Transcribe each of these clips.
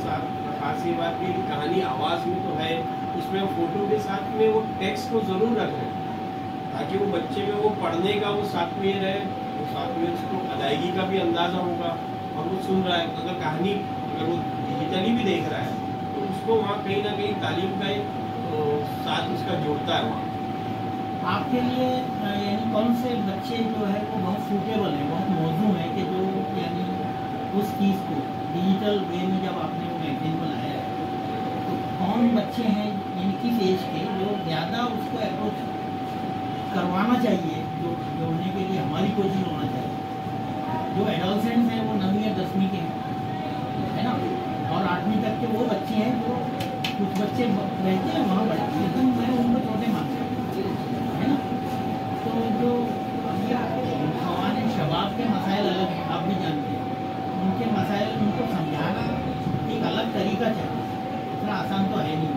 खास ये बात की कहानी आवाज़ में तो है, उसमें फोटो के साथ में वो टेक्स्ट को ज़रूर रख रहे हैं ताकि वो बच्चे में वो पढ़ने का वो साथ में रहे, वो साथ में उसको अदायगी का भी अंदाज़ा होगा और वो सुन रहा है। अगर कहानी अगर वो डिजिटली भी देख रहा है तो उसको वहाँ कहीं ना कहीं तालीम का एक साथ उसका जोड़ता है वहाँ। आपके लिए यानी कौन से बच्चे जो है वो बहुत सूटेबल है, बहुत मौजूद है कि जो यानी उस चीज़ को डिजिटल वे में जब आपने वो मैगजीन को लाया है तो कौन बच्चे हैं यानी किस एज के जो ज़्यादा उसको अप्रोच करवाना चाहिए, जो जोड़ने के लिए हमारी कोशिश होना चाहिए। जो एडोलसेंट्स हैं वो 9वीं या 10वीं के हैं, है ना, और 8वीं तक के वो बच्चे हैं जो कुछ बच्चे रहते हैं वहाँ बड़े, लेकिन मैं उनको छोटे मानता हूँ, है ना। तो जो हमारे शबाब के मसाइल अलग हैं, आप भी जानते हैं, उनके मसाइल उनको समझाना एक अलग तरीका चाहिए, इतना आसान तो है नहीं।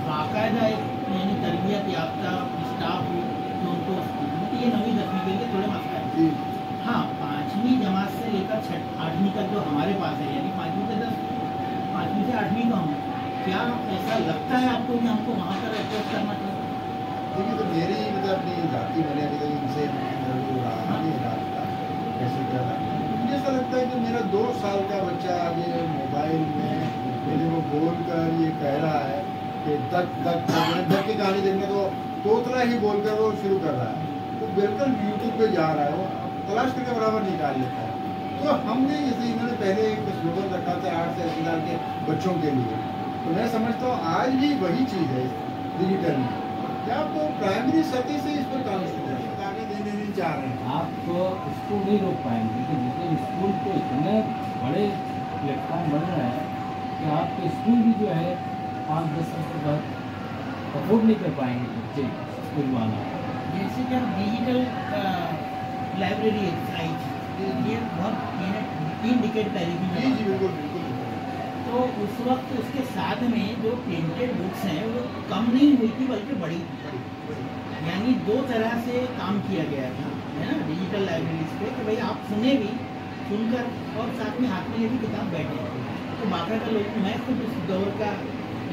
बाकायदा एक यानी तरबियत याफ्ता स्टाफ जो उनको ये 9वीं 10वीं के लिए थोड़े मसला है। हाँ, 5वीं जमात से लेकर 8वीं तक जो हमारे पास है, यानी 5वीं से 8वीं का हूँ, क्या ऐसा लगता है आपको कि हमको वहाँ पर अप्रोच करना चाहिए? देखिए, तो मेरी मतलब अपनी जाति मैंने अभी तक इनसे नहीं रहा कैसे क्या था। मुझे ऐसा लगता है कि मेरा 2 साल का बच्चा ये मोबाइल में मेरे को बोल कर ये कह रहा है कि दक दक दक की कहानी देखने को तोतला ही बोलकर वो शुरू कर रहा है, तो बिल्कुल यूट्यूब पे जा रहा है, वो तलाश करके बराबर निकाल लेता है। तो हमने जैसे इन्होंने पहले एक स्लोगन रखा था 8 से 80 साल के बच्चों के लिए, तो मैं समझता हूँ आज भी वही चीज़ है डिजिटल में, क्या आप तो प्राइमरी सतह से इस पर काम आगे देने नहीं चाह रहे हैं। आप उसको नहीं रोक पाएंगे, लेकिन स्कूल तो इतने बड़े प्लेटफॉर्म बन रहे हैं कि आपके स्कूल भी जो है 5-10 साल के बाद अफोर्ड नहीं कर पाएंगे बच्चे स्कूल में आना। जैसे जब डिजिटल लाइब्रेरी आई थी, ये बहुत 3 डिकेड पहले की जी बिल्कुल बिल्कुल। तो उस वक्त उसके साथ में जो प्रिंटेड बुक्स हैं वो कम नहीं हुई थी बल्कि बड़ी, यानी 2 तरह से काम किया गया था, है ना, डिजिटल लाइब्रेरीज पे कि भाई आप सुने भी, सुनकर और साथ में हाथ में भी किताब बैठे। तो बाकायदा लोग, मैं खुद उस दौर का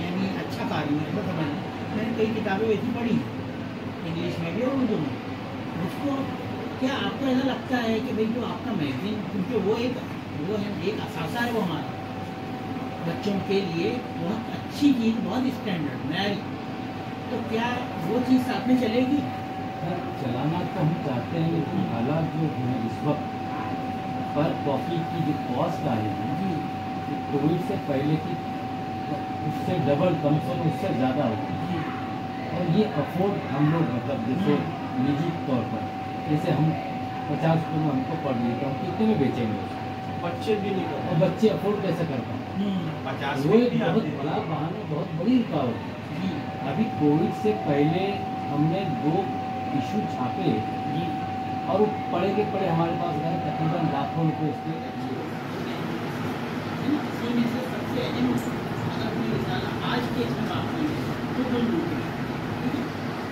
यानी अच्छा कार्य है तो समझ, मैंने कई किताबें वैसी पढ़ी इंग्लिश में भी और उर्दू में। उसको क्या आपको ऐसा लगता है कि भाई जो आपका मैगजीन, क्योंकि वो है एक असासा है वो हमारा बच्चों के लिए बहुत अच्छी चीज़, बहुत स्टैंडर्ड मैरी, तो क्या वो चीज़ साथ में चलेगी? चलाना तो हम चाहते हैं, लेकिन हालात जो हैं इस वक्त पर कॉपी की जो कॉस्ट आ रही है कोविड से पहले की उससे डबल, कम से कम उससे ज़्यादा होती है। और ये अफोर्ड हम लोग मतलब जैसे निजी तौर पर, जैसे हम 50 रुपये में हमको पढ़ लेता हूँ, कितने में बेचेंगे बच्चे भी नहीं और बच्चे अफोर्ड कैसे कर पाएँ? 50 वो एक बहुत बड़ा बहाना, बहुत बड़ी रुकावट है। अभी कोविड से पहले हमने 2 इशू छापे और वो पढ़े के पढ़े हमारे पास गए तकरीबन लाखों रुपये उसके। आज के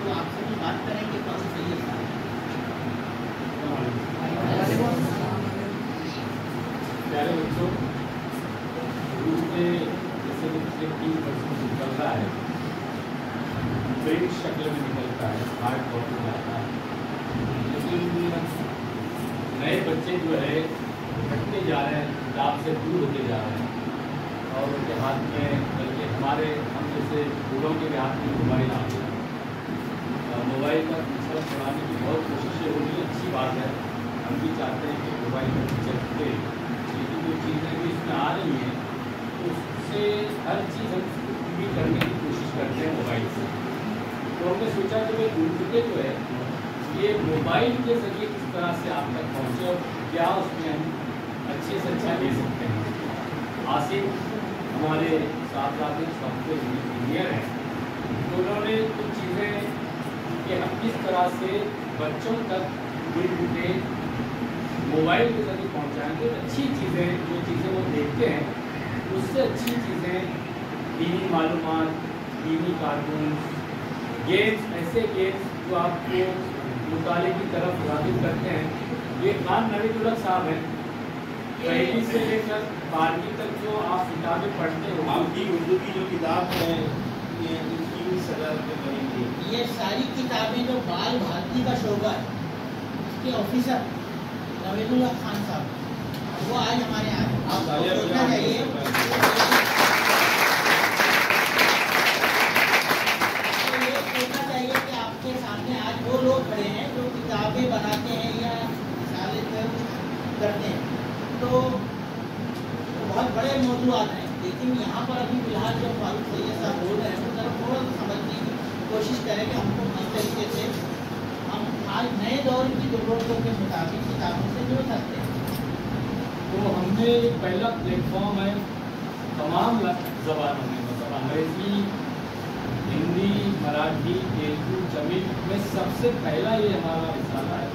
तो आपसे भी बात करेंगे कौन सही है। प्यारे बच्चों, जैसे पिछले 3 वर्षों से निकल रहा है, प्रिंट शक्ल में निकलता है, हार्ड कॉपी में आता है, लेकिन नए बच्चे जो है हटते जा रहे हैं, किताब से दूर होते जा रहे हैं और उनके हाथ में, बल्कि हमारे हम जैसे बूढ़ों के भी हाथ में मोबाइल आ गया। मोबाइल का पीछा छुड़ाने की बहुत कोशिशें हो रही, अच्छी बात है, हम भी चाहते हैं कि मोबाइल का पीछे छूटे, लेकिन जो चीज़ें भी इसमें आ रही हैं तो उससे हर चीज़ हम पूरी करने की कोशिश करते हैं मोबाइल से। तो हमने सोचा कि भाई उनके जो है ये मोबाइल के जरिए किस तरह से आप तक पहुँचे और क्या उसमें हम अच्छे से अच्छा ले सकते हैं। आसिफ हमारे साथ साथ एक सॉफ्टवेयर इंजीनियर हैं, तो उन्होंने कुछ चीज़ें कि हम किस तरह से बच्चों तक मिलके मोबाइल के जरिए पहुँचाएँगे अच्छी चीज़ें, जो चीज़ें वो देखते हैं उससे अच्छी चीज़ें, दीनी मालूमात, दीनी कार्टून, गेम्स, ऐसे गेम्स जो आपको मुताले की तरफ राग़िब करते हैं। ये खान नवीदुल्लाह साहब हैं, 1 से लेकर 12वीं तक जो आप किताबें पढ़ते हो। आपकी उर्दू की जो किताब है ये इसकी भी सजा बनेगी। ये सारी किताबें जो बाल भारती का शोबा है उसके ऑफिसर नवीदुल्लाह खान साहब वो आज हमारे यहाँ हैं। आपको सोचना चाहिए तो ये सोचना चाहिए कि आपके सामने आज वो लोग खड़े हैं जो किताबें बनाते हैं या रिसाले करते हैं तो बहुत बड़े मौजूद हैं। लेकिन यहाँ पर अभी फिलहाल जो फारूक सैयद साहब बोल रहे हैं वो जरा थोड़ा सा समझने की कोशिश करें कि हमको किस तरीके से हम आज नए दौर की ज़रूरतों के मुताबिक किताबों से जुड़ सकते हैं। तो हमने पहला प्लेटफॉर्म है तमाम ज़बानों में, मतलब अंग्रेज़ी, हिंदी, मराठी, तेलुगु, तमिल में सबसे पहला ये हमारा रिसाला है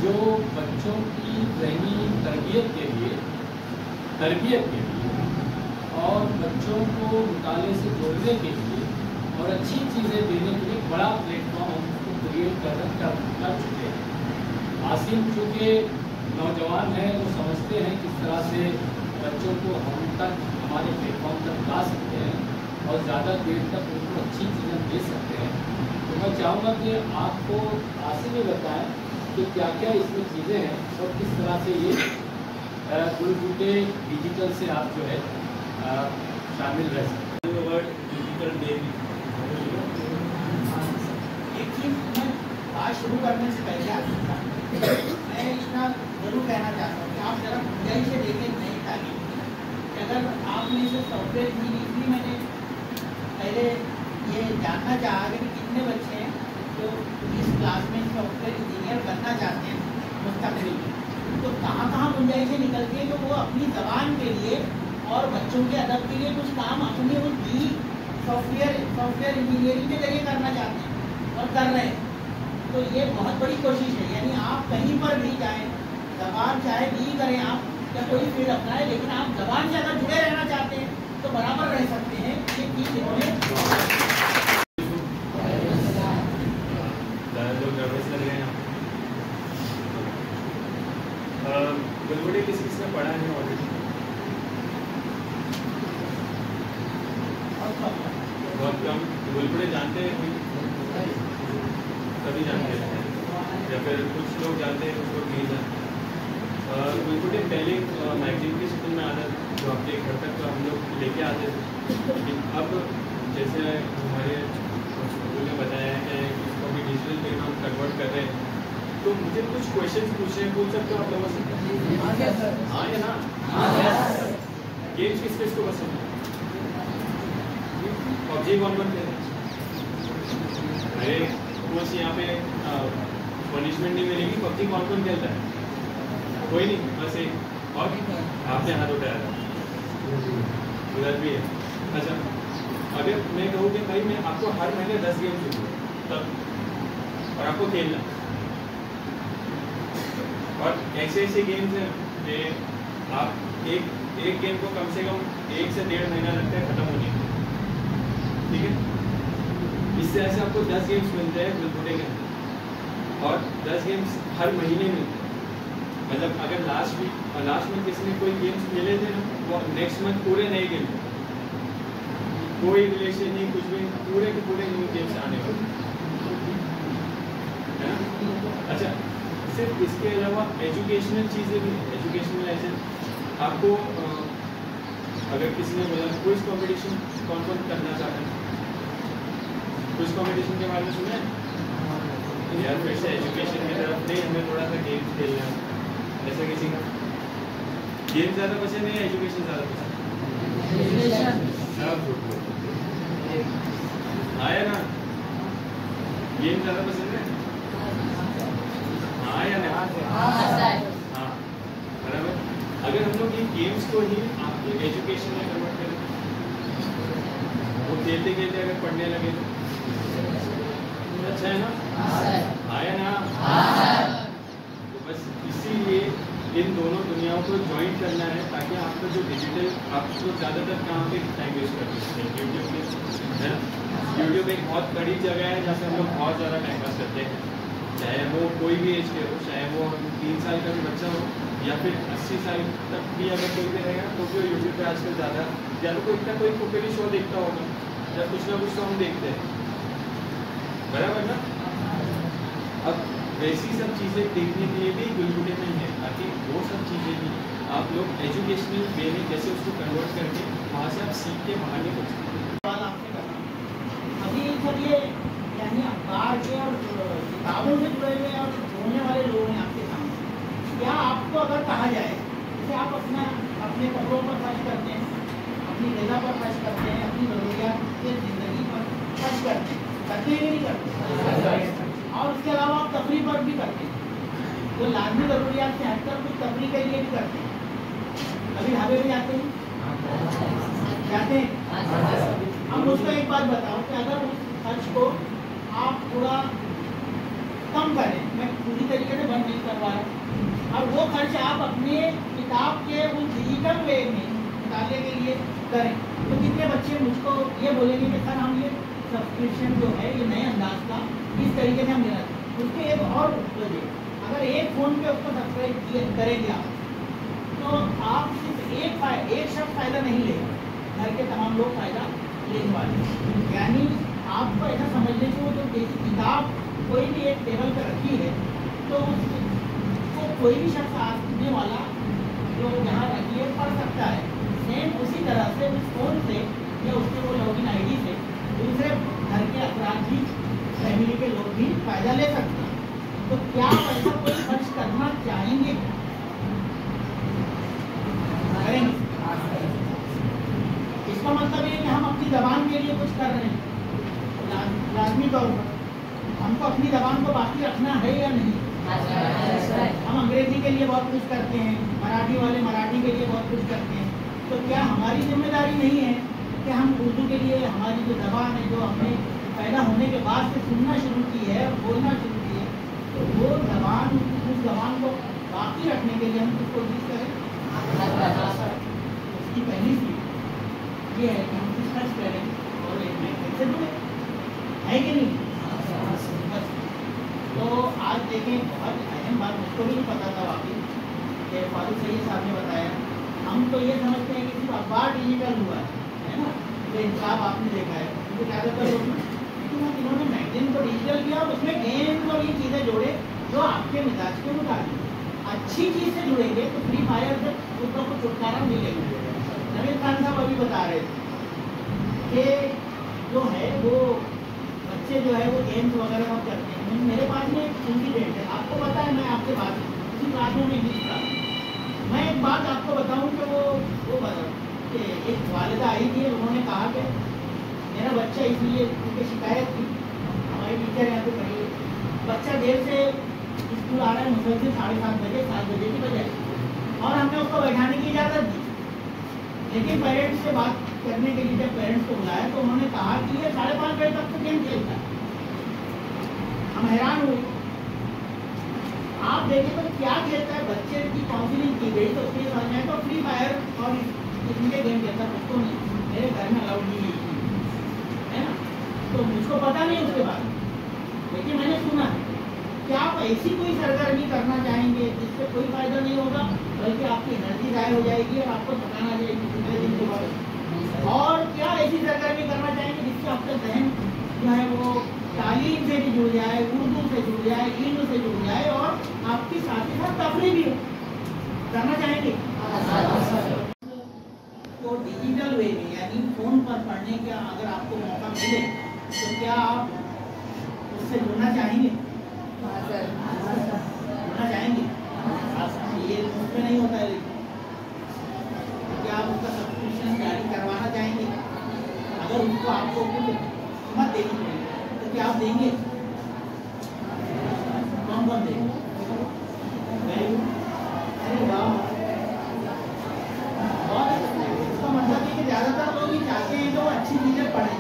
जो बच्चों की ज़हनी तरबियत के लिए और बच्चों को मुताले से जोड़ने के लिए और अच्छी चीज़ें देने के लिए बड़ा प्लेटफॉर्म हम उसको क्रिएट कर चुके हैं। आसिम चूँकि नौजवान है वो समझते हैं किस तरह से बच्चों को हम तक हमारे प्लेटफॉर्म तक ला सकते हैं और ज़्यादा देर तक उनको अच्छी चीज़ें दे सकते हैं। तो मैं चाहूँगा कि आपको आसिम ही बताएं कि क्या क्या इसमें चीज़ें हैं और किस तरह से ये गुलबूटे डिजिटल से आप जो है शामिल रह सकते हैं। वर्ड डिजिटल बेबी एक चीज़ मैं बात शुरू करने से पहले मैं इतना जरूर कहना चाहता हूँ कि आप जरा गहराई से देखें नई तालीम कि अगर आपने इसे सॉफ्टवेयर इंजीनियरिंग मैंने पहले ये जानना चाहा कि कितने बच्चे हैं जो इस क्लास में सॉफ्टवेयर इंजीनियर बनना चाहते हैं मुस्तकबिल में, तो कहाँ गुंजाइशें निकलती है कि वो अपनी ज़बान के लिए और बच्चों के अदब के लिए कुछ काम अपनी उनकी सॉफ्टवेयर इंजीनियरिंग के जरिए करना चाहते हैं और कर रहे हैं। तो ये बहुत बड़ी कोशिश है, यानी आप कहीं पर भी जाएं, ज़बान चाहे भी करें आप या कोई फील्ड अपनाएं, लेकिन आप ज़बान से अगर जुड़े रहना चाहते हैं तो बराबर रह सकते हैं। ये चीज़ इन्होंने लोग नर्वस लग रहे हैं। गुलबुटे किस किस ने पढ़ा है ऑलरेडी? बहुत कम। गुलबुटे जानते हैं कोई? सभी जानते हैं या फिर कुछ लोग जानते हैं, कुछ लोग नहीं जानते। गुलबुटे पहले मैगजीन की शक्ल में आता था जो आपके घर तक हम लोग लेके आते थे, लेकिन अब जैसे हमारे स्कूल ने बताया है कि इसको भी डिजिटल पे हम कन्वर्ट कर रहे हैं, तो मुझे कुछ क्वेश्चंस पूछने हैं, पूछ सकते हो आप लोगों से? हाँ या ना? गेम्स किस किस को पसंद है? पबजी कौन खेलते हैं? अरे कुछ यहाँ पे पनिशमेंट नहीं मिलेगी, पबजी कौन खेलता है? कोई नहीं, बस एक। और आपने हाथ उठाया था, उधर भी है। अच्छा, अगर मैं कहूँ कि भाई मैं आपको हर महीने 10 गेम दूँगा तब, और आपको खेलना, और ऐसे ऐसे गेम्स हैं कि आप एक गेम को कम से कम 1 से 1.5 महीना लगता है ख़त्म होने में, ठीक है? इससे ऐसे आपको 10 गेम्स मिलते हैं गुलबुटे के अंदर, और 10 गेम्स हर महीने मिलते हैं। मतलब अगर लास्ट में किसी ने कोई गेम्स मिले थे ना, वो नेक्स्ट मंथ पूरे नए गेम, कोई रिलेशन नहीं, कुछ भी, पूरे के पूरे न्यू गेम्स आने वाले है ना। अच्छा, सिर्फ इसके अलावा एजुकेशनल चीज़ें भी, एजुकेशनल ऐसे आपको अगर किसी ने बोला क्विज कंपटीशन कौन करना चाहता है, क्विज कंपटीशन के बारे में सुना है यार? फिर से एजुकेशन की तरफ नहीं, हमें थोड़ा सा गेम्स खेलना है, ऐसा किसी का गेम ज़्यादा पसंद है या एजुकेशन ज़्यादा पसंद? हाँ या ना? गेम ज़्यादा पसंद है? हाँ या ना? हाँ, बराबर। अगर हम लोग ये गेम्स को ही आपकी एजुकेशन में कन्वर्ट करें, वो खेलते खेलते अगर पढ़ने लगे तो अच्छा है ना? हाँ या ना? तो बस इसीलिए इन दोनों दुनियाओं को ज्वाइन करना है, ताकि आपका जो डिजिटल, आपको ज़्यादातर कहाँ पे टाइम वेस्ट करते हैं? यूट्यूब पे, है ना? यूट्यूब एक बहुत बड़ी जगह है जहाँ से हम लोग बहुत ज़्यादा टाइम पास करते हैं, चाहे वो कोई भी एज के हो, चाहे वो 3 साल का भी बच्चा हो या फिर 80 साल तक भी अगर कोई भी रहेगा तो भी यूट्यूब पे आजकल ज़्यादा या तो कोई ना कोई कुकिंग शो देखता होगा या कुछ ना कुछ तो हम देखते हैं, बराबर ना। अब वैसी सब चीज़ें देखने के लिए भी गुलगुले में है, ताकि वो सब चीज़ें भी आप लोग एजुकेशनल वे में कैसे उसको कन्वर्ट करके वहाँ से आप सीख के बाहर निकल सकते हैं। सवाल आपसे करना अभी सर, ये यानी अखबार के और किताबों से जुड़े हुए और बोलने वाले लोग हैं आपके सामने, क्या आपको अगर कहा जाए जैसे आप अपने कपड़ों पर खर्च करते हैं, अपनी गज़ा पर खर्च करते हैं, अपनी ज़रूरियात के ज़िंदगी पर खर्च करते हैं कि नहीं करते, और उसके अलावा आप तफरीह पर भी करते हैं, जो लाजमी ज़रूरियात से हटकर कुछ तफरीह के लिए भी करते हैं, कभी ढाबे में जाते हैं। अब मुझको एक बात बताओ कि अगर उस खर्च को आप थोड़ा कम करें, मैं पूरी तरीके से बंद नहीं करवा रहा, और वो खर्च आप अपने किताब के उस डिजिटल वे में निकालने के लिए करें, तो कितने बच्चे मुझको ये बोलेंगे कि सर हम ये सब्सक्रिप्शन जो है ये नए अंदाज का इस तरीके से हम लेना चाहिए। उसके एक और वजह, अगर एक फ़ोन पे उसको सब्सक्राइब करेंगे आप, तो आप सिर्फ एक शख्स फ़ायदा नहीं लेगा, घर के तमाम लोग फ़ायदा लेने वाले। यानी आपको ऐसा समझ लें कि वो जो किताब कोई भी एक टेबल पर रखी है, तो उसको कोई भी शख्स आने वाला जो यहाँ रखी है पढ़ सकता है, सेम उसी तरह से उस फ़ोन से या उसके वो लॉगिन आईडी से दूसरे घर के अफराद भी, फैमिली के लोग भी फ़ायदा ले सकते हैं। तो क्या ऐसा कोई खर्च करना चाहेंगे? करेंगे। इसका मतलब ये कि हम अपनी ज़बान के लिए कुछ कर रहे हैं, लाजमी तौर पर हमको अपनी ज़बान को बाकी रखना है या नहीं? हम अंग्रेजी के लिए बहुत कुछ करते हैं, मराठी वाले मराठी के लिए बहुत कुछ करते हैं, तो क्या हमारी जिम्मेदारी नहीं है कि हम उर्दू के लिए हमारी जो ज़बान है, जो हमने पैदा होने के बाद से सुनना शुरू की है, बोलना शुरू की है, तो वो ज़बान, उस ज़बान को बाकी रखने के लिए हम कुछ कोशिश करें? उसकी पहली चीज़ ये है कि हम कुछ खर्च करें और एक महफिल से जुड़े, है कि नहीं? तो आज देखें, बहुत अहम बात मुझको भी नहीं पता था वाकई कि फारूक सईद साहब ने बताया। हम तो ये समझते हैं कि सिर्फ अखबार डिजिटल हुआ है ना, तो इंसाफ आपने देखा है, क्योंकि ज़्यादातर लोग, लेकिन इन्होंने मैगजीन को डिजिटल किया और उसमें गेम्स और ये चीज़ें जोड़े जो आपके मिजाज के मुताबिक अच्छी चीज़ से जुड़ेंगे तो फ्री फायर से उसका कुछ छुटकारा मिलेगा। नवीन खान साहब अभी बता रहे थे कि जो है वो बच्चे जो है वो गेम्स वगैरह सब करते हैं। मेरे पास में एक इंसिडेंट है, आपको पता है, मैं आपसे बात उसी क्लासों में इंग्लिश था। मैं एक बात आपको बताऊं कि वो एक वालिदा आई थी, उन्होंने कहा कि मेरा बच्चा, इसलिए उनकी शिकायत थी, हमारी टीचर यहाँ पे पढ़ी, बच्चा देर से स्कूल आ रहा है, मुसलसल 7:30 बजे 7 बजे की बजाय, और हमने उसको बैठाने की इजाज़त दी, लेकिन पेरेंट्स से बात करने के लिए जब पेरेंट्स को बुलाया तो उन्होंने कहा कि ये 5:30 बजे तक तो गेम खेलता है। हम हैरान हुए। आप देखें तो क्या खेलता है, बच्चे की काउंसलिंग की गई तो उसके समझ में तो फ्री फायर और इनके गेम खेलता है, उसको नहीं, मेरे घर में अलाउड नहीं है ना, तो मुझको पता नहीं उसके बारे में, लेकिन मैंने सुना है। क्या आप ऐसी कोई सरगर्मी करना चाहेंगे जिससे कोई फायदा नहीं होगा, बल्कि आपकी एनर्जी ज़ाहिर हो जाएगी और आपको थकान आ जाएगी दूसरे दिन के बाद? और क्या ऐसी सरगर्मी करना चाहेंगे जिससे आपका जहन जो है वो तालीम से भी जुड़ जाए, उर्दू से जुड़ जाए, इल्म से जुड़ जाए, और आपकी साथ ही साथ तफरीह भी हो? करना चाहेंगे? तो डिजिटल वे में, यानी फ़ोन पर पढ़ने का अगर आपको मौका मिले तो क्या आप उससे जुड़ना चाहेंगे? जुड़ना चाहेंगे? ये मुफ्त में नहीं होता है, लेकिन क्या आप उसका सब्सक्रिप्शन जारी करवाना चाहेंगे? अगर उसको आपको कुछ कीमत देनी पड़ेगी तो क्या आप देंगे? कौन कौन देंगे? अरे वाह, बहुत इसका मतलब है कि ज़्यादातर लोग ये चाहते हैं तो अच्छी चीज़ें पढ़ें।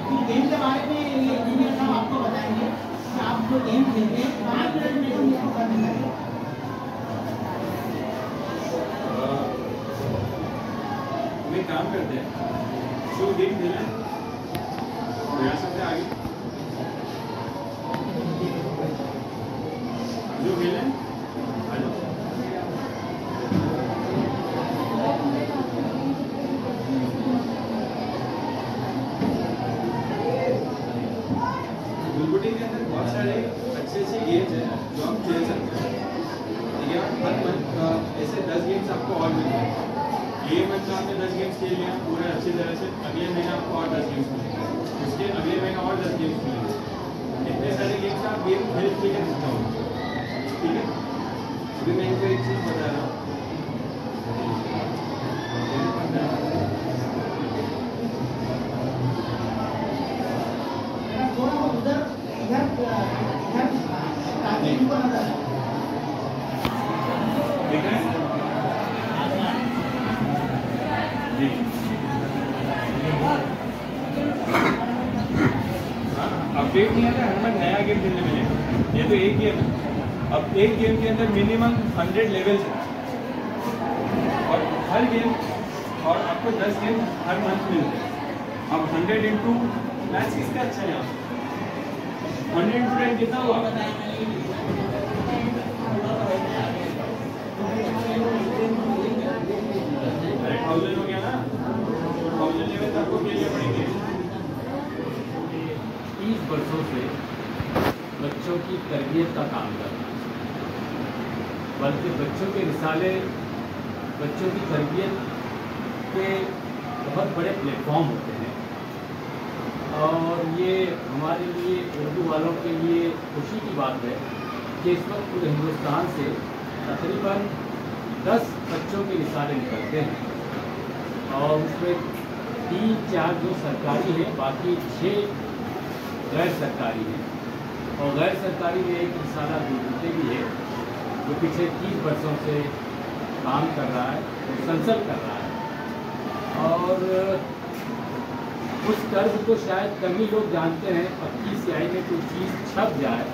फिर गेम के बारे में ये इंजीनियर साहब आपको बताएंगे कि आप जो गेम खेलते हैं 5 मिनट में हम इसको करने लगे। काम करते हैं, जो गेम खेलें जा सकते हैं आगे, जो खेलें आ जाओ। 10 गेम्स खेल लिया पूरे अच्छी तरह से, अगले महीने आपको और 10 गेम्स मिलेंगे, उसके अगले महीने और 10 गेम्स मिलेंगे। इतने सारे गेम्स आप गेम खेल के सकते हो, ठीक है। अभी मैं इनको एक चीज़ बता रहा हूँ, अपडेट नहीं आता, हमें नया गेम खेलने मिलेगा। ये तो एक गेम है, अब एक गेम के अंदर मिनिमम 100 लेवल्स है, और हर गेम और आपको 10 गेम हर मंथ मिलते हैं। अब 100 इंटू मैच किसका अच्छा है, यहाँ 100 इंटू 10 कितना हुआ, 1000 हो गया ना, 1000 लेवल आपको खेलने पड़ेंगे। 30 वर्षों से बच्चों की तरबियत का काम करना, बल्कि बच्चों के रिसाले, बच्चों की तरबियत के बहुत बड़े प्लेटफॉर्म होते हैं, और ये हमारे लिए उर्दू वालों के लिए खुशी की बात है कि इस वक्त पूरे हिंदुस्तान से तकरीबन 10 बच्चों के रिसाले निकलते हैं, और उसमें 3-4 जो सरकारी है, बाकी 6 गैर सरकारी है। और गैर सरकारी में एक रिसाला गुलबुटे भी है जो पिछले 30 वर्षों से काम कर रहा है, मुसलसल कर रहा है, और उस कर्ज को शायद कम ही लोग जानते हैं। पक्की स्याही में कोई चीज़ छप जाए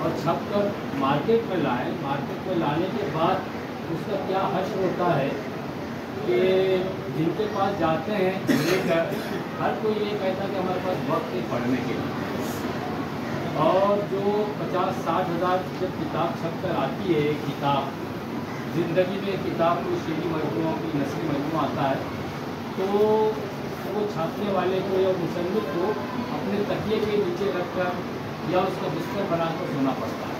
और छप कर मार्केट में लाए, मार्केट में लाने के बाद उसका क्या हश्र होता है कि जिनके पास जाते हैं लेकर, हर कोई ये कहता है कि हमारे पास वक्त है पढ़ने के लिए, और जो 50-60 हज़ार जब किताब छप कर आती है, एक किताब ज़िंदगी में किताब कोई शेरी मजमूओं की नस्ली मजमू आता है, तो वो छापने वाले को या मुसन्निफ को अपने तकिए के नीचे रखकर या उसका बिस्तर बनाकर सोना पड़ता है।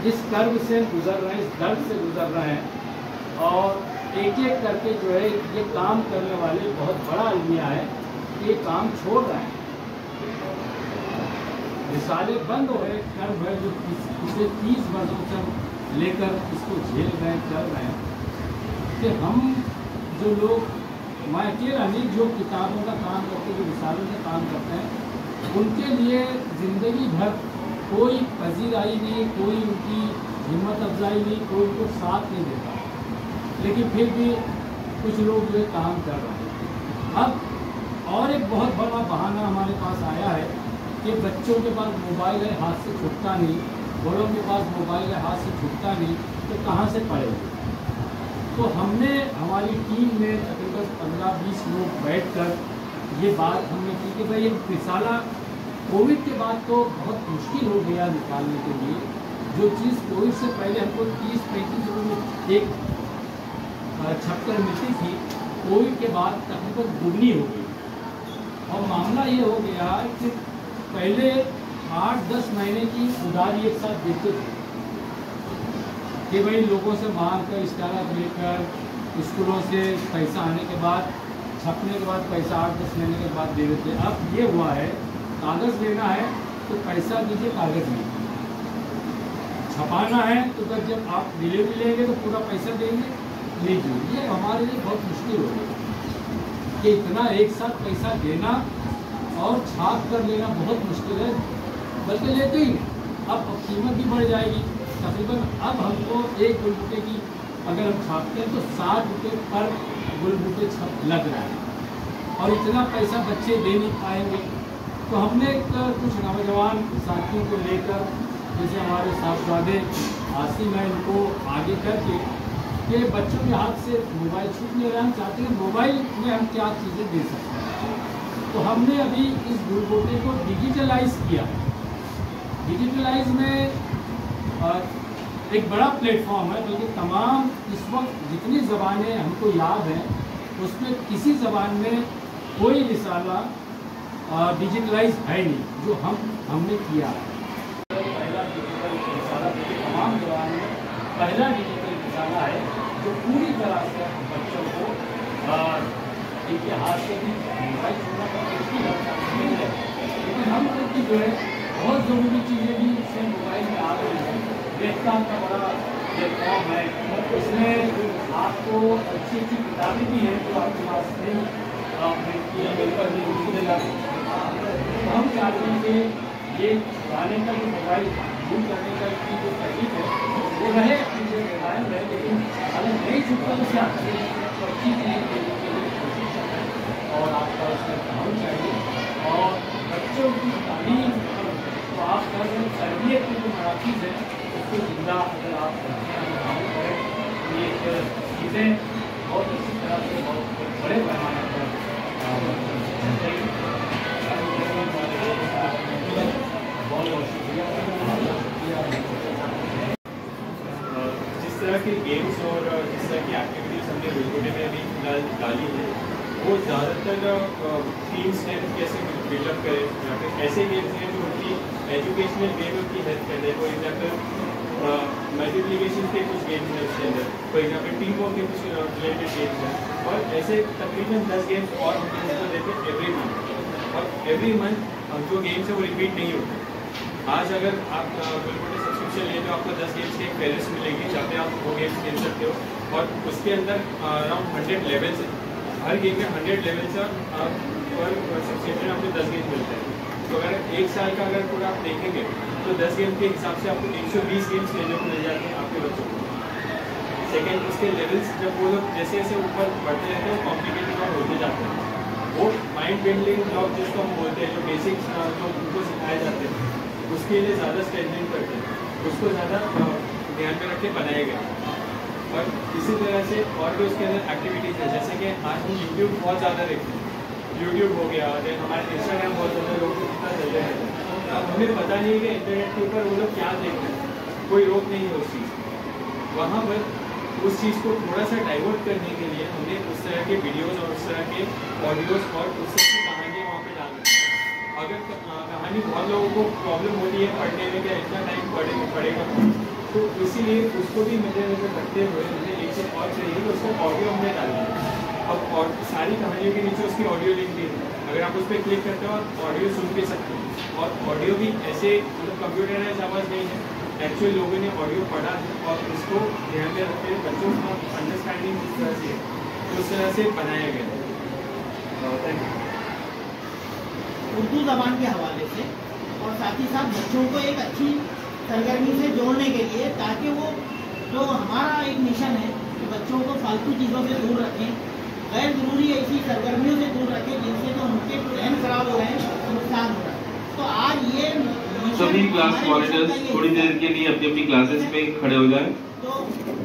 इस कर्ब से गुजर रहे हैं, इस दर्द से गुजर रहे हैं, और एक एक करके जो है ये काम करने वाले बहुत बड़ा अलमिया है, ये काम छोड़ रहे हैं। रिसाले बंद हो गए, कर्ब है जो पिछले 30 वर्षों से हम लेकर इसको झेल रहे हैं, चल रहे हैं, कि हम जो लोग, मैं अकेला नहीं, जो किताबों का काम करते, जो रिसालों का काम करते हैं, उनके लिए ज़िंदगी भर कोई पजीराई नहीं, कोई उनकी हिम्मत अफजाई नहीं, कोई उनको साथ नहीं देता, लेकिन फिर भी कुछ लोग जो काम कर रहे हैं। अब और एक बहुत बड़ा बहाना हमारे पास आया है कि बच्चों के पास मोबाइल है, हाथ से छूटता नहीं, बड़ों के पास मोबाइल है, हाथ से छूटता नहीं, तो कहाँ से पढ़ेंगे। तो हमने, हमारी टीम में तकरीबन 15-20 लोग बैठकर ये बात हमने की कि भाई एक रिसाला कोविड के बाद तो बहुत मुश्किल हो गया निकालने के लिए, जो चीज़ कोविड से पहले हमको 30-35 रुपये में एक छपकर मिलती थी, कोविड के बाद तकरीबन दुगनी हो गई। और मामला ये हो गया कि पहले 8-10 महीने की उधारी एक साथ देते थे कि भाई लोगों से मांग कर, इश्तारा लेकर, स्कूलों से पैसा आने के बाद, छपने के बाद पैसा 8-10 महीने के बाद दे देते। अब ये हुआ है, कागज़ लेना है तो पैसा दीजिए, कागज़ लीजिए, छपाना है तो जब आप डिलीवरी लेंगे तो पूरा पैसा देंगे, लीजिए। ये हमारे लिए बहुत मुश्किल हो गया कि इतना एक साथ पैसा देना और छाप कर लेना बहुत मुश्किल है, बल्कि लेते ही अब कीमत भी बढ़ जाएगी। तकरीबन अब हमको एक गुलबुटे की अगर हम छापते हैं तो 60 रुपये पर गुलबुटे छप लग रहा है, और इतना पैसा बच्चे दे नहीं पाएंगे। तो हमने कुछ नौजवान साथियों को लेकर, जैसे हमारे साहबजादे आसिम है, इनको आगे करके कि बच्चों के हाथ से मोबाइल छूट नहीं रहा, हम चाहते हैं मोबाइल में हम क्या चीज़ें दे सकते हैं। तो हमने अभी इस गुलबुटे को डिजिटलाइज किया। डिजिटलाइज में एक बड़ा प्लेटफॉर्म है, बल्कि तमाम इस वक्त जितनी ज़बानें हमको याद हैं उसमें किसी ज़बान में कोई रिसाला डिजिटलाइज है नहीं, जो हमने किया है। पहला डिजिटल रिसाला तमाम ज़बान में पहला डिजिटल रिसाला है जो पूरी तरह से बच्चों को इनके हाथ से भी मोबाइल छोड़ना का मुश्किल है, लेकिन हम लोग की जो है बहुत ज़रूरी चीज़ें भी इससे मोबाइल में आ रही है। वेबकाम का बड़ा प्लेटफॉर्म है, इसमें आपको अच्छी अच्छी किताबें भी हैं जो आपके पास नहीं मिलकर नहीं मिलने लगे। हम चाहते हैं कि ये पुराने का जो मोबाइल यूज करने का की जो तकलीफ है वो रहे, अपनी जो मोबाइल रहे, लेकिन अगर नई सिस्टम से आती है तो अच्छी चीज़ें देने के लिए कोशिश करें और आपका उसमें काम चाहिए। और बच्चों की तालीम तो आप कर तरबियत की जो मराकज़ है उसको जिंदा अगर आप काम करें तो ये चीज़ें बहुत अच्छी तरह से बहुत बड़े पैमाने पर जिस तरह के गेम्स और जिस तरह की एक्टिविटीज़ हमने बिल्कुटे में भी फिलहाल डाली है वो ज़्यादातर टीम्स ने कैसे बिल्डअप करें या फिर ऐसे गेम्स हैं जो उनकी एजुकेशनल वे में उनकी हेल्प कर रहे हैं। फॉर एग्जाम्पल मल्टीप्लिकेशन के कुछ गेम्स हैं उसके अंदर, फॉर एग्जाम्पल टीम वर्क के कुछ रिलेटेड गेम्स हैं, और ऐसे तकरीबन 10 गेम्स और हम उसको देते हैं एवरी मंथ। और एवरी मंथ जो गेम्स है वो रिपीट नहीं होते। आज अगर आप बिल्कुल सब्सक्रिप्शन लें तो आपको 10 गेम्स की एक फेरिस्त मिलेगी जहाँ पे आप वो गेम्स खेल सकते हो, और उसके अंदर अराउंड 100 लेवल्स हैं। हर गेम में 100 लेवल्स और पर सब्सक्रिप्शन आपको 10 गेम मिलते हैं। तो अगर एक साल का अगर पूरा आप देखेंगे तो 10 गेम के हिसाब से आपको 120 गेम्स खेलने को मिल जाते हैं आपके बच्चों को। सेकेंड, उसके लेवल्स जब वो लोग जैसे जैसे ऊपर बढ़ते रहते हैं वो कॉम्प्लिकेटेड और होते जाते हैं। वो माइंड बिल्डिंग ब्लॉक जिसको हम बोलते हैं, जो बेसिक्स जो उनको सिखाए जाते हैं उसके लिए ज़्यादा स्ट्रेंथनिंग करते हैं, उसको ज़्यादा ध्यान में रख के बनाए गए। और इसी तरह से और भी उसके अंदर एक्टिविटीज़ है, जैसे कि आज हम यूट्यूब बहुत ज़्यादा देखते हैं। यूट्यूब हो गया, देन हमारे इंस्टाग्राम बहुत ज़्यादा लोग कितना चल रहे हैं। अब हमें पता नहीं है कि इंटरनेट के ऊपर वो लोग क्या देख रहे हैं, कोई रोक नहीं है उस चीज़ की। वहाँ पर उस चीज़ को थोड़ा सा डाइवर्ट करने के लिए हमने उस तरह के वीडियोज़ और उस तरह के ऑडियोज़ और उस तरह की कहानियाँ वहाँ पर डाल दी। अगर कहानी बहुत लोगों को प्रॉब्लम होती है पढ़ने में, क्या इतना टाइम पढ़ेगा, तो इसीलिए उसको भी मद्देनजर रखते हुए हमने एक चीज़ और चाहिए कि उसको ऑडियो हमने डाल दिया। अब और सारी कहानियों के नीचे उसकी ऑडियो लिंक भी है, अगर आप उस पर क्लिक करते हो और ऑडियो सुन भी सकते हो। और ऑडियो भी ऐसे मतलब कंप्यूटराइज आवाज़ नहीं है, एक्चुअल लोगों ने ऑडियो पढ़ा है और उसको ध्यान में रखते हुए बच्चों का अंडरस्टैंडिंग जिस तरह से है उस तरह से बनाया गया है। Thank you. उर्दू ज़बान के हवाले से और साथ ही साथ बच्चों को एक अच्छी सरगर्मी से जोड़ने के लिए, ताकि वो जो हमारा एक मिशन है कि बच्चों को फालतू चीज़ों से दूर रखें, गैर ज़रूरी ऐसी सरगर्मियों से दूर रखें जिनसे जो उनके जहन खराब हो रहे हैं, नुकसान हो रहा है। तो आज ये सभी क्लास मॉनिटर्स थोड़ी देर के लिए अपनी अपनी क्लासेस में खड़े हो जाएं। तो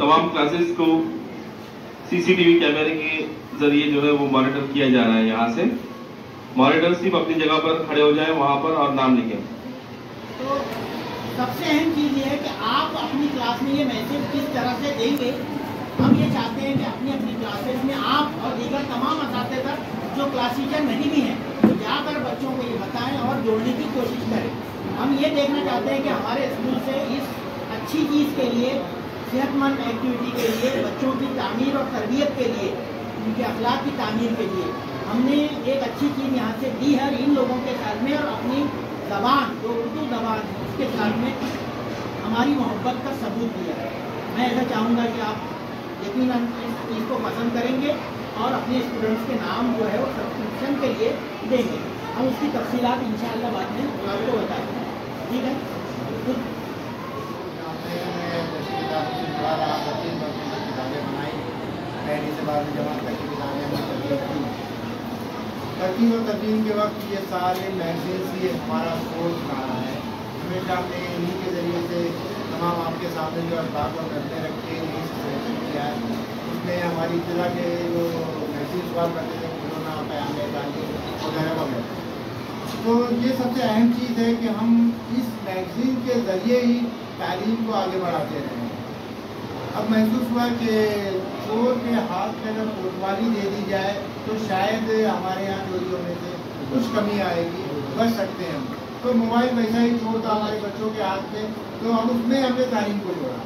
तमाम क्लासेस को सीसीटीवी कैमरे के जरिए जो है वो मॉनिटर किया जा रहा है। यहाँ से मॉनिटर सिर्फ अपनी जगह पर खड़े हो जाएं वहाँ पर और नाम लिखें। तो सबसे अहम चीज़ ये है कि आप अपनी क्लास में ये मैसेज किस तरह से देंगे। हम ये चाहते हैं कि अपनी अपनी क्लासेस में आप और दीगर तमाम असातिज़ा जो क्लास टीचर नहीं भी हैं तो जाकर बच्चों को ये बताएं और जोड़ने की कोशिश करें। हम ये देखना चाहते हैं कि हमारे स्कूल से इस अच्छी चीज़ के लिए, सेहतमंद एक्टिविटी के लिए, बच्चों की तामीर और तरबियत के लिए, उनके अखलाक की तामीर के लिए हमने एक अच्छी चीज़ यहाँ से दी है इन लोगों के साथ में, और अपनी ज़बान जो उर्दू ज़बान है उसके साथ में हमारी मोहब्बत का सबूत दिया है। मैं ऐसा चाहूँगा कि आप यकीनन इस चीज़ को पसंद करेंगे और अपने स्टूडेंट्स के नाम जो है वो सब्सक्रिप्शन के लिए देंगे। हम उसकी तफसीलात इंशाअल्लाह बाद में आपको बताएंगे। ठीक है। तरकीब और तदवीन के वक्त ये सारे मैगजीन्स ही हमारा सोच रहा है। हमेशा हमने इन्हीं के ज़रिए से तमाम आपके सामने जो अखबार और करते रखे सिलेक्शन किया है। उसमें हमारी इतला के जो मैगजीन्स हुआ करते थे कोरोना, प्याम तालीम वगैरह वगैरह। तो ये सबसे अहम चीज़ है कि हम इस मैगजीन के ज़रिए ही तालीम को आगे बढ़ाते रहें। अब महसूस हुआ कि चोर के हाथ में अगर कोतवाली दे दी जाए तो शायद हमारे यहाँ चोरियों में से कुछ कमी आएगी, बच सकते हैं हम। तो मोबाइल वैसा ही चोर था हमारे बच्चों के हाथ में, तो हम उसमें हमने तालीम को जोड़ा।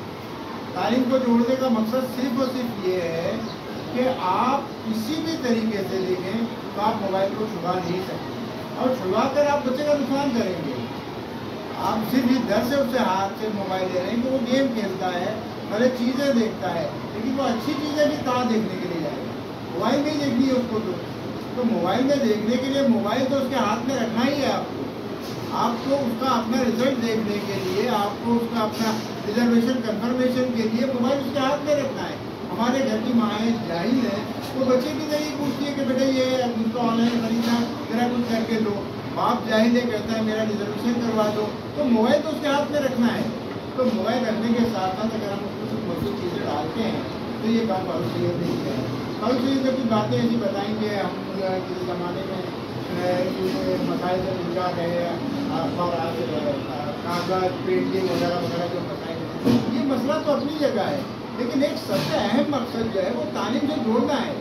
तालीम को जोड़ने का मकसद सिर्फ और सिर्फ ये है कि आप किसी भी तरीके से देखें तो आप मोबाइल को छुपा नहीं सकते, और छुपा कर आप बच्चे का नुकसान करेंगे। आप सिर्फ इस डर से उससे हाथ से मोबाइल ले रहे हैं कि वो गेम खेलता है, भले चीज़ें देखता है, लेकिन वो अच्छी चीज़ें भी कहाँ देखने के लिए जाएगा, मोबाइल में ही देखनी है उसको। तो मोबाइल में देखने के लिए मोबाइल तो उसके हाथ में रखना ही है आपको उसका अपना रिजल्ट देखने के लिए, आपको उसका अपना रिजर्वेशन कंफर्मेशन के लिए मोबाइल उसके हाथ में रखना है। हमारे घर की माएँ जाहिल है, वो बच्चे की नहीं पूछती है कि बेटा ये उसको ऑनलाइन खरीदना, जरा कुछ करके दो। बाप जाहिल है, कहता है मेरा रिजर्वेशन करवा दो, तो मोबाइल तो उसके हाथ में रखना है। तो मोबाइल रखने के साथ साथ अगर हम उसको कुछ मौजूद चीज़ें डालते हैं तो ये काम बहुत सही नहीं है। बहुत सही से कुछ बातें ऐसी बताएंगे हम किसी ज़माने में मसाइल से जुड़ा रहे और कागज पेंटिंग वगैरह वगैरह जो बताएंगे, ये मसला तो अपनी जगह है, लेकिन एक सबसे अहम मकसद जो है वो तालीम से जोड़ना है।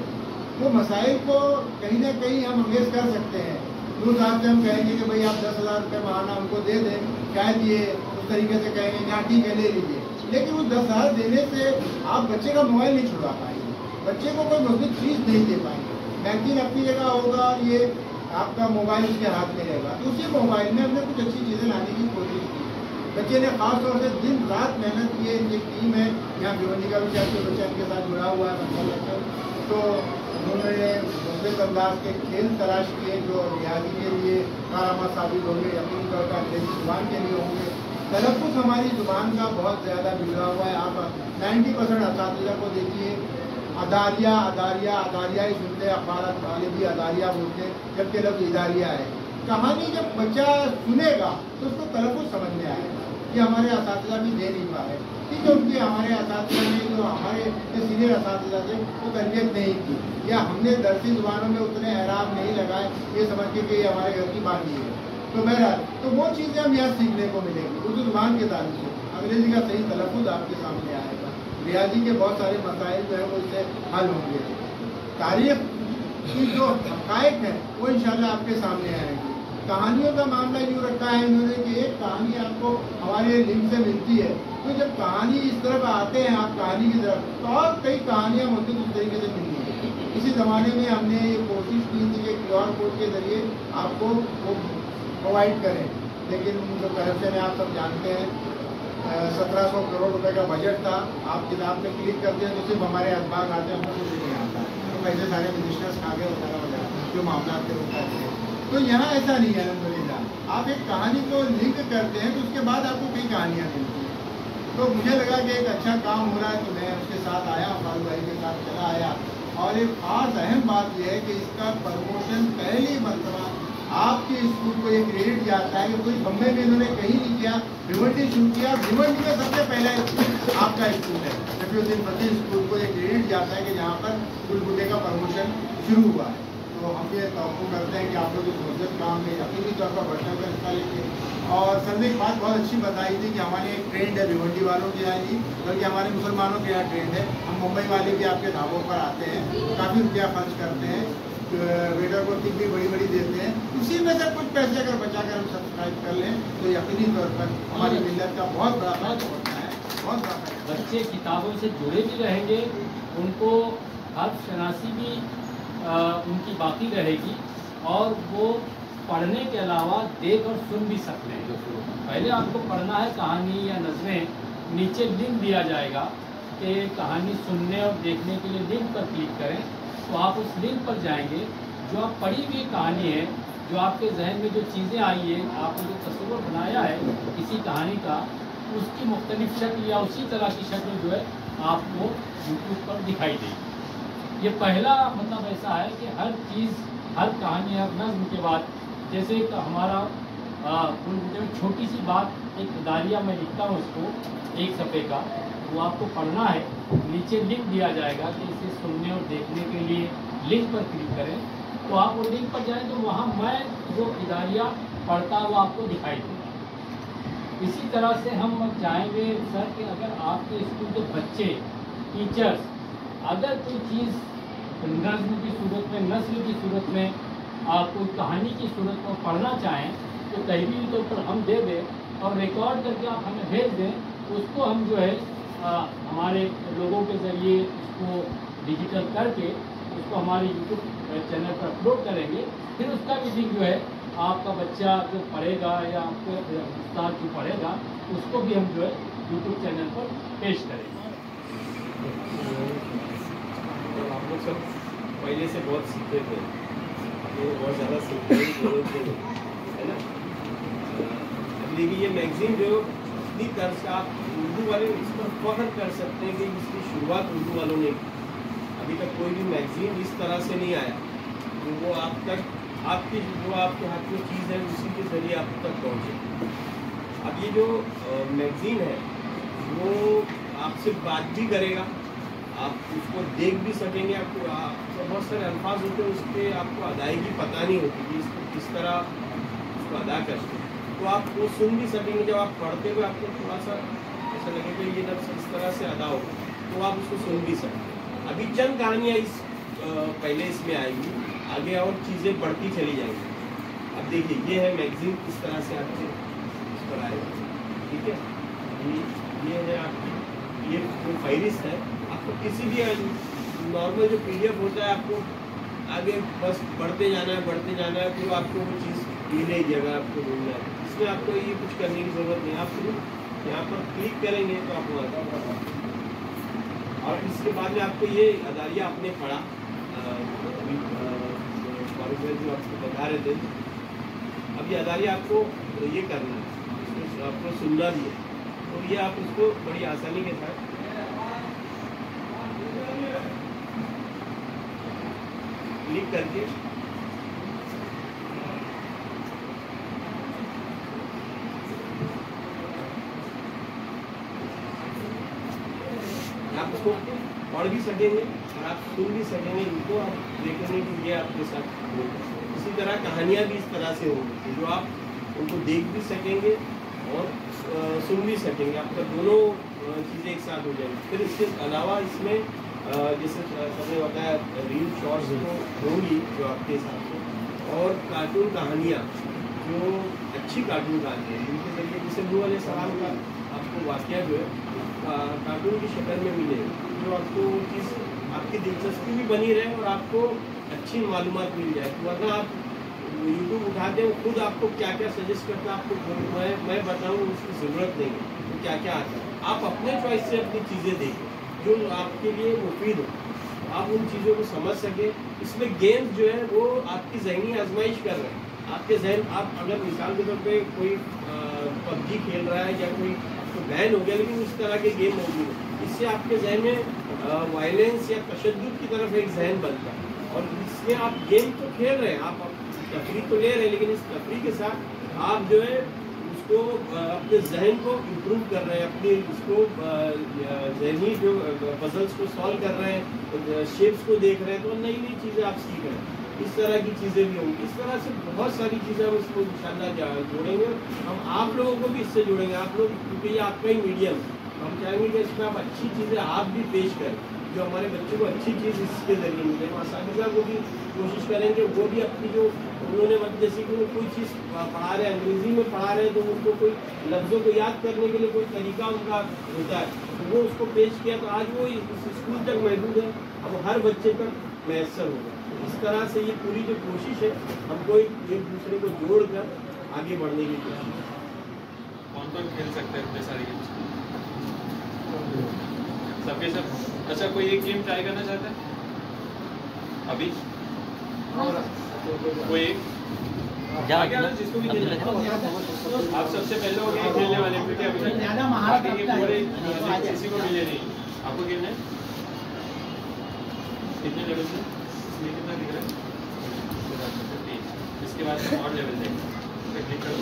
वो मसाइल को कहीं ना कहीं हम अमेज कर सकते हैं। दूर साहब से हम कहेंगे कि भाई आप 10,000 रुपये महाना हमको दे दें, शायद ये उस तरीके से कहेंगे कि हाँ ठीक है ले लीजिए, लेकिन उस 10,000 देने से आप बच्चे का मोबाइल नहीं छुड़ा पाएंगे, बच्चे को कोई मजबूत चीज़ नहीं दे पाएंगे। बैंकिंग अपनी जगह होगा और ये आपका मोबाइल उसके हाथ में रहेगा। तो उसी मोबाइल में हमने कुछ अच्छी चीज़ें लाने की कोशिश की। बच्चे ने खास तौर से दिन रात मेहनत की है। इनकी टीम है यहाँ भिवंडी का भी शायद बच्चा इनके साथ जुड़ा हुआ है, तो उन्होंने मुख्तलिफ अंदाज के खेल तलाश किए जो रियाजी के लिए कारामा साबित होंगे, यकीन तौर पर अंग्रेजी जुबान के लिए होंगे। तलफ़ुज़ हमारी ज़ुबान का बहुत ज़्यादा बिगड़ा हुआ है। आप 90% असातिज़ा को देखिए अदारिया अदारिया अदारिया ही सुनते, अखबार वाले भी अदारिया बोलते हैं, जबकि लफ्ज़ इदारिया है। कहानी जब बच्चा सुनेगा तो उसको तलफ़ुज़ समझ में आएगा। ये हमारे असातिज़ा भी दे नहीं पा रहे, ठीक है। उनके हमारे असातिज़ा ने जो हमारे सीनियर असातिज़ा थे वो तरबियत नहीं की, या हमने दरसी ज़ुबानों में उतने एराब नहीं लगाए ये समझ के कि ये हमारे घर की बात नहीं है। तो बहरहाल तो वो चीज़ें हम यहाँ सीखने को मिलेंगी उर्दू ज़ुबान के ताल्लुक से। अंग्रेज़ी का सही तलफ़ुज़ आपके सामने आएगा, रियाजी के बहुत सारे मसाइल जो है वो इससे हल होंगे। तारीख़ की जो हक़ाइक़ है वो इंशाल्लाह आपके सामने आएंगी। कहानियों का मामला यूँ रखा है इन्होंने कि एक कहानी आपको हमारे लिंक से मिलती है, तो जब कहानी इस तरफ आते हैं आप कहानी की तरफ, तो और कई कहानियाँ मुझे उस तरीके से मिलती हैं। इसी ज़माने में हमने ये कोशिश की थी कि QR कोड के ज़रिए आपको वो प्रोवाइड करें, लेकिन जो करप्शन है आप सब जानते हैं। 1700 करोड़ रुपए का बजट था, आप किताब में क्लिक करते हैं तो सिर्फ हमारे अखबार आते हैं, हमको कुछ नहीं आता, तो पैसे सारे मिनिस्टर्स खा गए वगैरह वगैरह जो मामला के रूप में। तो यहाँ ऐसा नहीं है अल्हम्दुलिल्लाह। आप एक कहानी को लिंक करते हैं तो उसके बाद आपको कई कहानियाँ मिलती हैं। तो मुझे लगा कि एक अच्छा काम हो रहा है, तो मैं उसके साथ आया, फारूक भाई के साथ चला आया। और एक खास अहम बात यह है कि इसका प्रमोशन पहली मरतबा आपके स्कूल को ये क्रेडिट जाता है कि कोई बम्बे में इन्होंने कहीं नहीं किया, भिवंडी शुरू किया। भिवंडी में सबसे पहला आपका स्कूल है शफीउद्दीन फकीर स्कूल को ये क्रेडिट जाता है कि जहाँ पर गुलगुटे का प्रमोशन शुरू हुआ है। तो हम ये तवक्को करते हैं कि आप लोग इस मुद्दत काम में यकीनी तौर पर बढ़ चढ़ कर हिस्सा लेंगे। और सर ने एक बात बहुत अच्छी बताई थी कि हमारे एक ट्रेंड है भिवंडी वालों के यहाँ नहीं बल्कि हमारे मुसलमानों के यहाँ ट्रेंड है। हम मुंबई वाले भी आपके ढाबों पर आते हैं, काफ़ी रुपया खर्च करते हैं, वेटर को टिप भी बड़ी बड़ी देते हैं। उसी में से कुछ पैसे अगर बचा कर हम सब्सक्राइब कर लें तो यकीनी तौर पर हमारी मिल्लत का बहुत बड़ा फायदा होता है, बहुत बड़ा फायदा। बच्चे किताबों से जुड़े भी रहेंगे, उनको हर्फ शनासी भी उनकी बाकी रहेगी, और वो पढ़ने के अलावा देख और सुन भी सकते हैं। पहले आपको पढ़ना है कहानी या नज़में, नीचे लिंक दिया जाएगा कि कहानी सुनने और देखने के लिए लिंक पर क्लिक करें, तो आप उस लिंक पर जाएंगे। जो आप पढ़ी हुई कहानी है, जो आपके जहन में जो चीज़ें आई है, आपने जो तस्वीर बनाया है किसी कहानी का, उसकी मुख्तलिफ शक्ल या उसी तरह की शक्ल जो है आपको यूट्यूब पर दिखाई देगी। ये पहला मतलब ऐसा है कि हर चीज़, हर कहानी, हर नज़्म के बाद, जैसे एक हमारा छोटी सी बात, एक दारिया मैं लिखता हूँ उसको 1 सफ़े का, वो आपको पढ़ना है, नीचे लिंक दिया जाएगा कि इसे सुनने और देखने के लिए लिंक पर क्लिक करें। तो आप वो लिंक पर जाएं तो वहाँ मैं जो इदारिया पढ़ता वो आपको दिखाई देगा। इसी तरह से हम चाहेंगे सर कि अगर आपके स्कूल के बच्चे, टीचर्स अगर कोई चीज़ नज़्म की सूरत में, नस्ल की सूरत में, कोई कहानी की सूरत में पढ़ना चाहें तो तहरीरी तौर पर हम दे दें और रिकॉर्ड करके आप हमें भेज दें, उसको हम जो है हमारे लोगों के ज़रिए उसको डिजिटल करके उसको हमारे यूट्यूब चैनल पर अपलोड करेंगे। फिर उसका भी लिंक जो है आपका बच्चा जो पढ़ेगा या आपको उस्ताद जो पढ़ेगा उसको भी हम जो है यूट्यूब चैनल पर पेश करेंगे। तो आप लोग सब पहले से बहुत सीखे थे, ये बहुत ज़्यादा सीखने की जरूरत नहीं है ना। अब देखिए ये मैगजीन जो इतनी तरह से आप उर्दू वाले इस पर फख्र कर सकते हैं कि इसकी शुरुआत उर्दू वालों ने की। अभी तक कोई भी मैगजीन इस तरह से नहीं आया तो वो आप तक आपकी जो आपके हाथ में चीज़ है उसी के ज़रिए आप तक पहुँचे। अब ये जो मैगजीन है वो आपसे बात भी करेगा, आप उसको देख भी सकेंगे। आपको बहुत सारे अल्फाज होते हैं उस पर आपको अदायगी पता नहीं होती कि इसको किस तरह उसको अदा करते हैं, तो आप वो सुन भी सकेंगे। जब आप पढ़ते हुए आपको थोड़ा सा ऐसा लगेगा ये लफ्ज़ इस तरह से अदा हो तो आप उसको सुन भी सकते हैं। अभी चंद कहानियाँ इस पहले इसमें आएगी, आगे और चीज़ें बढ़ती चली जाएंगी। अब देखिए ये है मैगजीन किस तरह से आपके इस पर आएगा, ठीक है। ये है आपकी ये फहरिस्त है। आपको किसी भी नॉर्मल जो PDF होता है आपको आगे बस बढ़ते जाना है फिर आपको वो चीज़ मिलेगी अगर आपको ढूंढना है। इसमें आपको ये कुछ करने की ज़रूरत नहीं, आप सिर्फ यहाँ पर क्लिक करेंगे तो आपको आता। और इसके बाद में आपको ये अदारिया आपने पढ़ा जो आपको बता रहे थे। अब ये अदारिया आपको ये करना है, आपको सुनना भी है, तो ये आप उसको बड़ी आसानी के साथ क्लिक करके आप उसको पढ़ भी सकेंगे और आप सुन भी सकेंगे। इनको आप देखेंगे कि ये आपके साथ होगा। इसी तरह कहानियाँ भी इस तरह से होंगी जो आप उनको देख भी सकेंगे और सुन भी सकेंगे। आपका दोनों चीज़ें एक साथ हो जाएंगी। फिर इसके अलावा इसमें जैसे सबने बताया रील शॉर्ट्स तो होंगी जो आपके हिसाब से, और कार्टून कहानियाँ जो अच्छी कार्टून कहानियाँ जिनके जरिए जैसे नूह अलैहिस्सलाम का आपको वाक़या जो है कार्टून की शक्ल में मिले, जो आपको वो चीज़ आपकी दिलचस्पी भी बनी रहे और आपको अच्छी मालूमात मिल जाए। वरना आप यूट्यूब उठाते हैं खुद आपको क्या क्या सजेस्ट करता है आपको मैं बताऊँ उसकी ज़रूरत नहीं है, तो क्या क्या आता है। आप अपने चॉइस से अपनी चीज़ें देखें जो आपके लिए मुफीद हो, आप उन चीज़ों को समझ सकें। इसमें गेम्स जो है वो आपकी ज़हनी आजमाइश कर रहे हैं। आपके जहन आप अगर मिसाल के तौर पे कोई PUBG खेल रहा है या कोई तो बैन हो गया, लेकिन इस तरह के गेम मौजूद है, इससे आपके जहन में वायलेंस या तशद्दुद की तरफ एक जहन बनता है। और इसमें आप गेम तो खेल रहे हैं, आप तफरीह तो ले रहे हैं, लेकिन इस तफरीह के साथ आप जो है उसको अपने जहन को इम्प्रूव कर रहे हैं, अपनी इसको जहनी जो पजल्स को सॉल्व कर रहे हैं, शेप्स को देख रहे हैं, तो नई नई चीज़ें आप सीख रहे हैं। इस तरह की चीज़ें भी होंगी। इस तरह से बहुत सारी चीज़ें हम इसको इंशाल्लाह जोड़ेंगे। हम आप लोगों को भी इससे जोड़ेंगे। आप लोग क्योंकि ये आपका ही मीडियम, हम चाहेंगे कि इसमें आप अच्छी चीज़ें आप भी पेश करें, जो हमारे बच्चों को अच्छी चीज़ इसके ज़रिए मिले। हम असातिज़ा को भी कोशिश करेंगे वो भी अपनी जो उन्होंने मतलब जैसे कि वो कोई चीज़ पढ़ा रहे हैं, अंग्रेज़ी में पढ़ा रहे हैं, तो उनको कोई लफ्ज़ों को याद करने के लिए कोई तरीका उनका होता है, तो वो उसको पेश किया। तो आज वो इस स्कूल तक महदूद है, अब हर बच्चे तक मैसर होगा। इस तरह से ये पूरी जो कोशिश है हमको एक दूसरे को जोड़कर आगे बढ़ने की कोशिश है। कौन कौन खेल सकते हैं इतने सारे गेम्स? सबके सब। अच्छा, कोई एक गेम ट्राई करना चाहता है अभी? कोई एक आगे आना जिसको भी खेलना है। आप सबसे पहले हो गए खेलने वाले, क्योंकि अभी ज़्यादा महारत बाकी के पूरे किसी को मिले नहीं। आपको खेलना है कितने लेवल से? इसमें कितना दिख रहा है? इसके बाद और लेवल देंगे, क्लिक करो।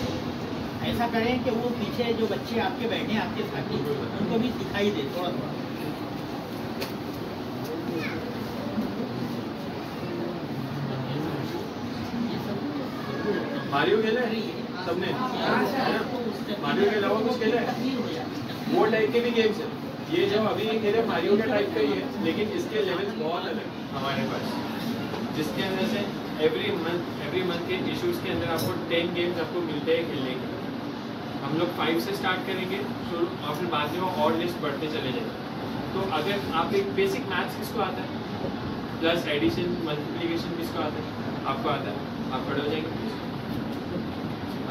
ऐसा करें कि वो पीछे जो बच्चे आपके बैठे हैं आपके साथी उनको भी दिखाई दे थोड़ा थोड़ा। मारियो खेला है सबने? मारियो के अलावा कुछ खेला है? वो टाइप के भी गेम्स है। ये जो अभी खेले मारियो के टाइप का ही है, लेकिन इसके लेवल्स बहुत अलग हमारे पास, जिसके अंदर से एवरी मंथ के इश्यूज के अंदर आपको 10 गेम्स आपको मिलते हैं खेलने के। हम लोग 5 से स्टार्ट करेंगे तो और फिर बाद में वो और लिस्ट बढ़ते चले जाएंगे। तो अगर आप एक बेसिक मैथ्स किसको आता है, प्लस एडिशन मल्टीप्लिकेशन किसको आता है, आपको आता है, आप खड़े हो जाएंगे।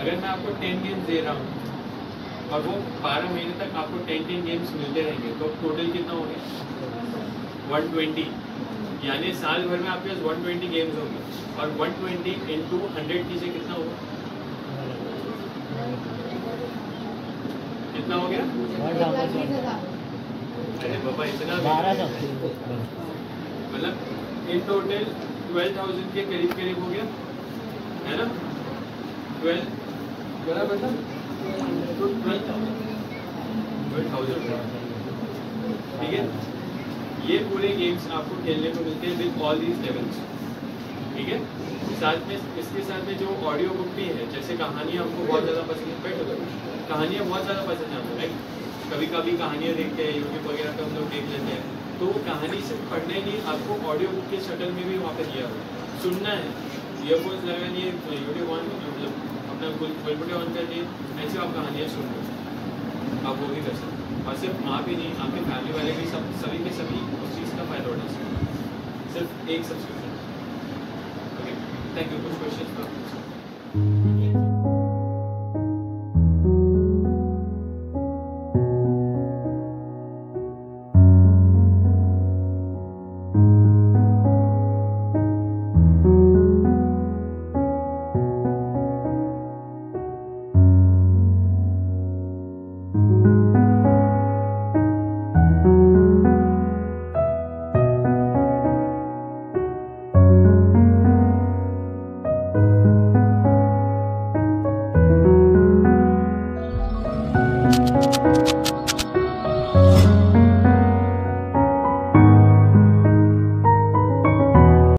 अगर मैं आपको 10 गेम्स दे रहा हूँ और वो 12 महीने तक आपको 10 गेम्स मिलते रहेंगे तो टोटल कितना हो गया 120, यानी साल भर में आपके पास 120 गेम्स होंगे और 120 इंटू 100 कीजिए कितना होगा, कितना हो गया? अरे बाबा इतना मतलब इन टोटल 12,000 के करीब करीब हो गया है ना, 12 बराबर था, 12,000 ठीक है। ये पूरे गेम्स आपको खेलने को मिलते हैं विद ऑल दीज लेवल्स, ठीक है। साथ में इसके साथ में जो ऑडियो बुक भी है, जैसे कहानियाँ हमको बहुत ज़्यादा पसंद है, कहानियाँ बहुत ज़्यादा पसंद है हमको, लाइक कभी कभी कहानियाँ देखते हैं यूट्यूब वगैरह पे हम लोग देख लेते हैं, तो कहानी सिर्फ पढ़ना ही नहीं, आपको ऑडियो बुक के शक्ल में भी वहाँ पे दिया हो, सुनना है, ईयरफोन्स लगानी है, यूट्यूब ऑन मतलब अपना बुलबुले ऑन करके ऐसे आप कहानियाँ सुन लो, आप वो भी कर सकते हैं। और सिर्फ आप ही नहीं, आपके फैमिली वाले भी सभी के सभी उस चीज़ का फ़ायदा उठा सकते हैं, सिर्फ एक सब्सक्रिप्शन। Okay, thank you. कुछ क्वेश्चन?